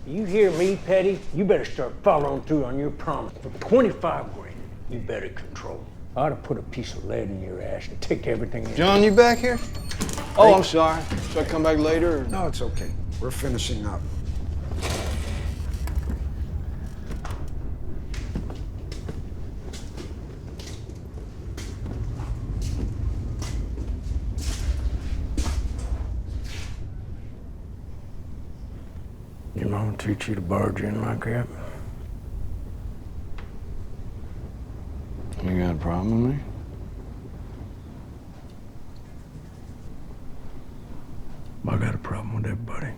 You hear me, Petty? You better start following through on your promise. For 25 grand, you better control. I ought to put a piece of lead in your ass and take everything in. John, you back here? Oh, I'm sorry. Should I come back later? Or? No, it's okay. We're finishing up. Your mom teach you to barge in like that? You got a problem with me? I got a problem with everybody.